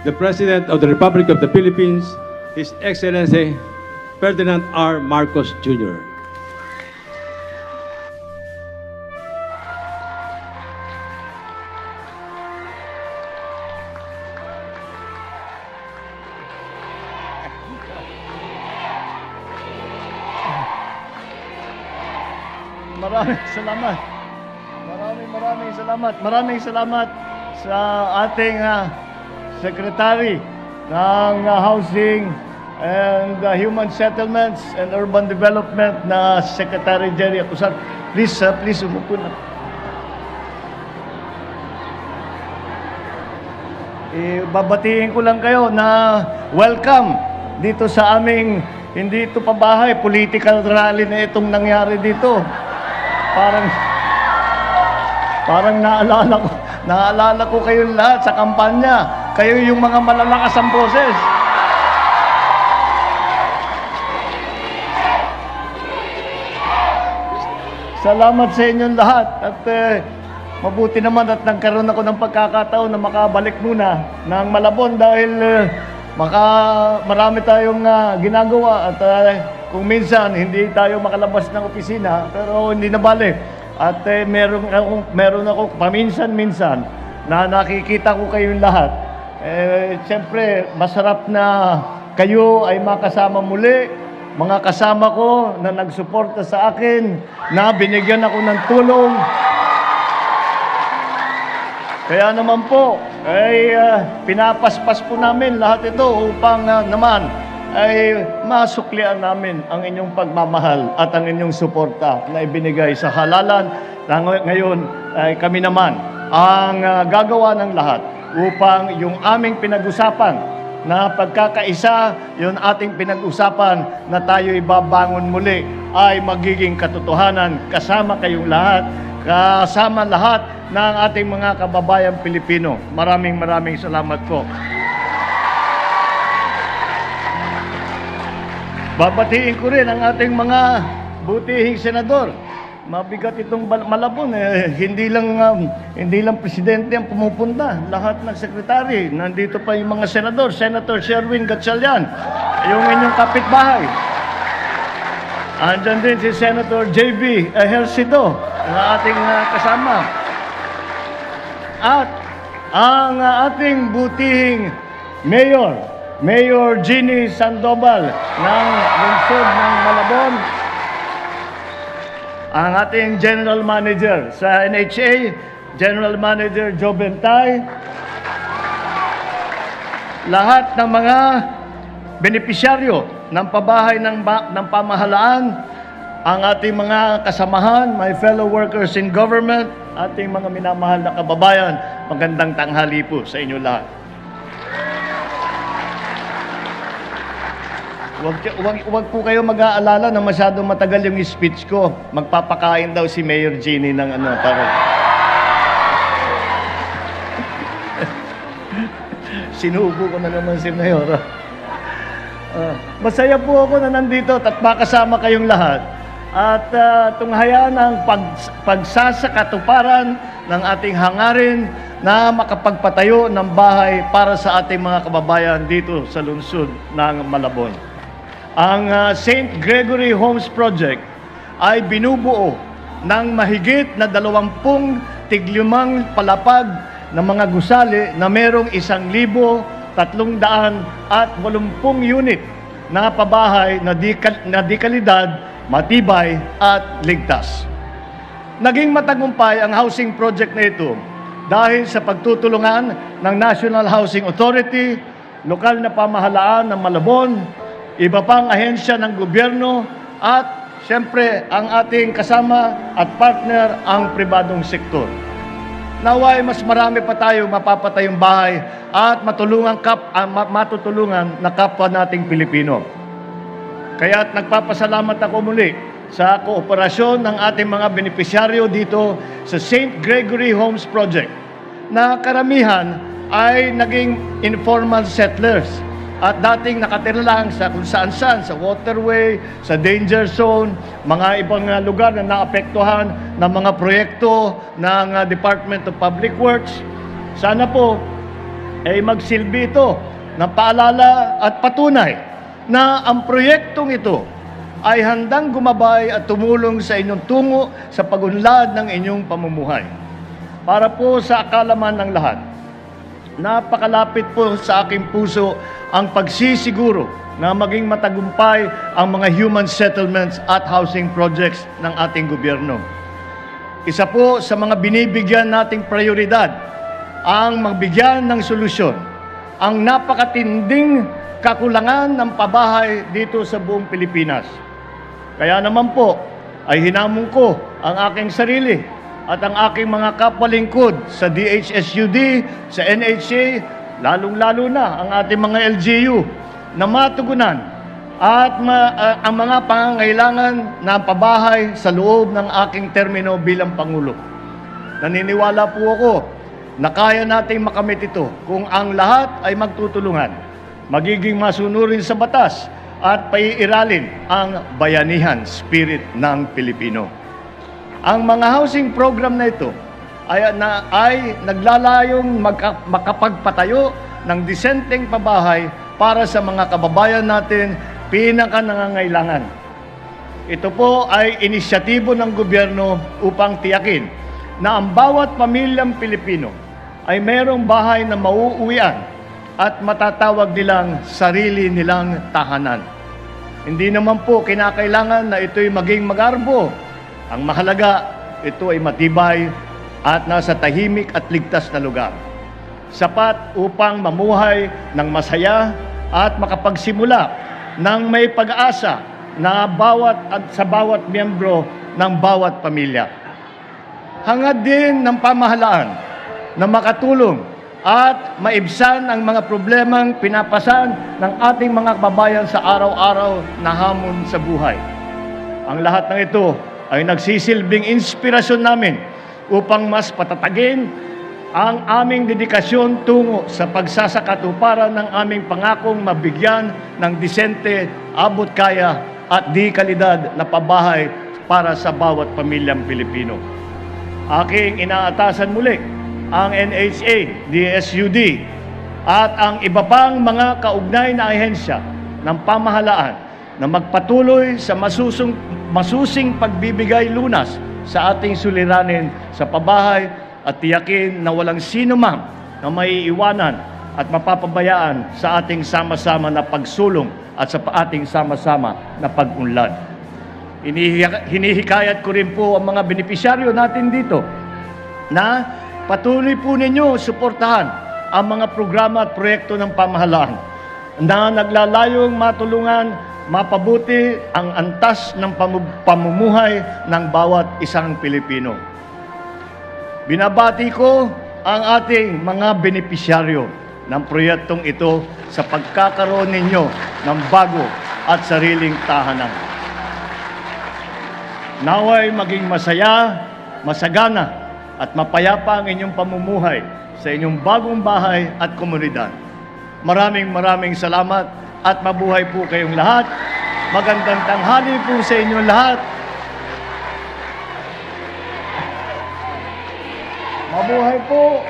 the President of the Republic of the Philippines, His Excellency Ferdinand R. Marcos Jr. Maraming salamat. Maraming salamat sa ating Secretary ng Housing and Human Settlements and Urban Development na Secretary Jerry Acusar. Please umupo na. Babatiin ko lang kayo na welcome dito sa aming hindi ito pabahay, political rally na itong nangyari dito. Parang naalala ko kayong lahat sa kampanya. Kayo yung mga malalakas ang boses. Salamat sa inyong lahat. At mabuti naman at nagkaroon ako ng pagkakataon na makabalik muna ng Malabon dahil marami tayong ginagawa at kung minsan hindi tayo makalabas ng opisina, pero hindi na balik. At meron ako paminsan-minsan na nakikita ko kayong lahat. Siyempre, masarap na kayo ay makasama muli. Mga kasama ko na nagsuporta sa akin, na binigyan ako ng tulong. Kaya naman po, ay pinapaspas po namin lahat ito upang naman ay masuklian namin ang inyong pagmamahal at ang inyong suporta na ibinigay sa halalan na ngayon ay kami naman ang gagawa ng lahat upang yung aming pinag-usapan na pagkakaisa, yung ating pinag-usapan na tayo ibabangon muli ay magiging katotohanan kasama kayong lahat, kasama lahat ng ating mga kababayang Pilipino. Maraming salamat po. Babatiin ko rin ang ating mga butihing senador. Mabigat itong Malabon. Hindi lang presidente ang pumupunta. Lahat ng sekretary. Nandito pa yung mga senador. Senator Sherwin Gatchalian, yung inyong kapitbahay. Andyan din si Senator J.B. Ejercito, na ating kasama. At ang ating butihing Mayor Jeannie Sandoval ng lungsod ng Malabon, ang ating General Manager sa NHA, General Manager Joe Bentay, lahat ng mga benepisyaryo ng pabahay ng pamahalaan, ang ating mga kasamahan, my fellow workers in government, ating mga minamahal na kababayan, magandang tanghali po sa inyo lahat. Huwag po kayo mag-aalala na masyadong matagal yung speech ko. Magpapakain daw si Mayor Jeannie ng Sinubo ko na naman si Mayor. Masaya po ako na nandito at makasama kayong lahat. At tunghayaan ang pagsasakatuparan ng ating hangarin na makapagpatayo ng bahay para sa ating mga kababayan dito sa lungsod ng Malabon. Ang St. Gregory Homes Project ay binubuo ng mahigit na 20 tiglimang palapag na mga gusali na merong 1,380 unit na pabahay na dekalidad, matibay at ligtas. Naging matagumpay ang housing project na ito dahil sa pagtutulungan ng National Housing Authority, lokal na pamahalaan ng Malabon, iba pang ahensya ng gobyerno at siyempre ang ating kasama at partner ang pribadong sektor. Naway mas marami pa tayo mapapatayong bahay at matutulungan na kapwa nating Pilipino. Kaya't nagpapasalamat ako muli sa kooperasyon ng ating mga benepisyaryo dito sa St. Gregory Homes Project na karamihan ay naging informal settlers at dating nakatira lang sa kung saan-saan, sa waterway, sa danger zone, mga ibang lugar na naapektuhan ng mga proyekto ng Department of Public Works. Sana po ay magsilbi ito na paalala at patunay na ang proyektong ito ay handang gumabay at tumulong sa inyong tungo sa pagunlad ng inyong pamumuhay. Para po sa akalaman ng lahat, napakalapit po sa aking puso ang pagsisiguro na maging matagumpay ang mga human settlements at housing projects ng ating gobyerno. Isa po sa mga binibigyan nating prioridad ang magbigyan ng solusyon ang napakatinding kakulangan ng pabahay dito sa buong Pilipinas. Kaya naman po ay hinamon ko ang aking sarili at ang aking mga kapwalingkod sa DHSUD, sa NHA, lalong-lalo na ang ating mga LGU na matugunan at ang mga pangangailangan ng pabahay sa loob ng aking termino bilang Pangulo. Naniniwala po ako na kaya nating makamit ito kung ang lahat ay magtutulungan, magiging masunurin sa batas at paiiralin ang bayanihan spirit ng Pilipino. Ang mga housing program na ito ay naglalayong makapagpatayo ng disenteng pabahay para sa mga kababayan natin pinaka-nangangailangan. Ito po ay inisyatibo ng gobyerno upang tiyakin na ang bawat pamilyang Pilipino ay mayroong bahay na mauuwian at matatawag nilang sarili nilang tahanan. Hindi naman po kinakailangan na ito'y maging magarbo. Ang mahalaga, ito ay matibay at nasa tahimik at ligtas na lugar. Sapat upang mamuhay ng masaya at makapagsimula ng may pag-asa na sa bawat miyembro ng bawat pamilya. Hangad din ng pamahalaan na makatulong at maibsan ang mga problemang pinapasan ng ating mga kababayan sa araw-araw na hamon sa buhay. Ang lahat ng ito ay nagsisilbing inspirasyon namin upang mas patatagin ang aming dedikasyon tungo sa pagsasakatuparan ng aming pangakong mabigyan ng disente, abot kaya at di kalidad na pabahay para sa bawat pamilyang Pilipino. Aking inaatasan muli ang NHA, DSUD at ang iba pang mga kaugnay na ahensya ng pamahalaan na magpatuloy sa masusing pagbibigay lunas sa ating suliranin sa pabahay at tiyakin na walang sino man na maiiwanan at mapapabayaan sa ating sama-sama na pagsulong at sa ating sama-sama na pag-unlad. Hinihikayat ko rin po ang mga benepisyaryo natin dito na patuloy po ninyo suportahan ang mga programa at proyekto ng pamahalaan na naglalayong matulungan mapabuti ang antas ng pamumuhay ng bawat isang Pilipino. Binabati ko ang ating mga benepisyaryo ng proyektong ito sa pagkakaroon ninyo ng bago at sariling tahanan. Naway maging masaya, masagana at mapayapa ang inyong pamumuhay sa inyong bagong bahay at komunidad. Maraming salamat at mabuhay po kayong lahat. Magandang tanghali po sa inyong lahat. Mabuhay po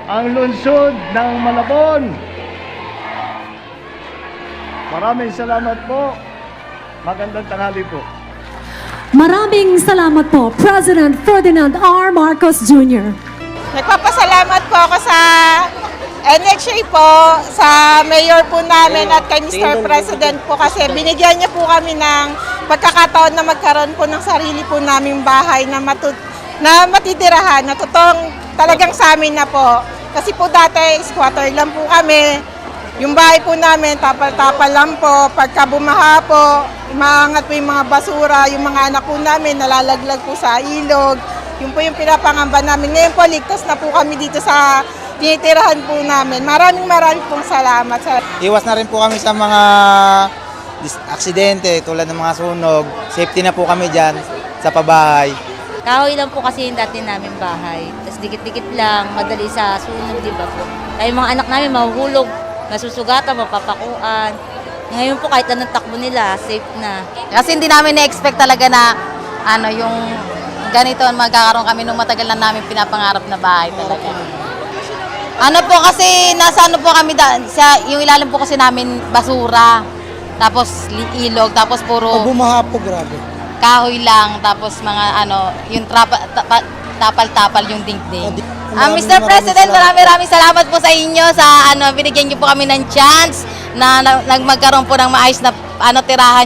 ang lungsod ng Malabon. Maraming salamat po. Magandang tanghali po. Maraming salamat po, President Ferdinand R. Marcos Jr. Nagpapasalamat po ako sa NHA po, sa mayor po namin at kay Mr. President po kasi binigyan niya po kami ng pagkakataon na magkaroon po ng sarili po naming bahay na matitirahan, na totoong talagang sa amin na po. Kasi po dati, squatter lang po kami. Yung bahay po namin, tapal-tapal lang po. Pagka bumaha po, umaangat po yung mga basura, yung mga anak po namin nalalaglag po sa ilog. Yun po yung pinapangamba namin. Ngayon po, ligtas na po kami dito sa tinitirahan po namin. Maraming pong salamat. Iwas na rin po kami sa mga aksidente tulad ng mga sunog. Safety na po kami dyan sa pabahay. Kahoy lang po kasi yung dati namin bahay. Tapos dikit-dikit lang, madali sa sunog, di ba po? Kaya yung mga anak namin mahuhulog, masusugatan, mapapakuan. Ngayon po kahit anong takbo nila, safe na. Kasi hindi namin na-expect talaga na yung ganito magkakaroon kami nung matagal na namin pinapangarap na bahay talaga. Ano po kasi, nasa ano po kami, yung ilalim po kasi namin basura. Tapos ilog, tapos puro Bumaha po, grabe. kahoy lang, tapos mga ano, yung tapal-tapal yung dingding. Mr. President, maraming salamat po sa inyo sa ano, binigyan niyo po kami ng chance na magkaroon po ng maayos na ano tirahan.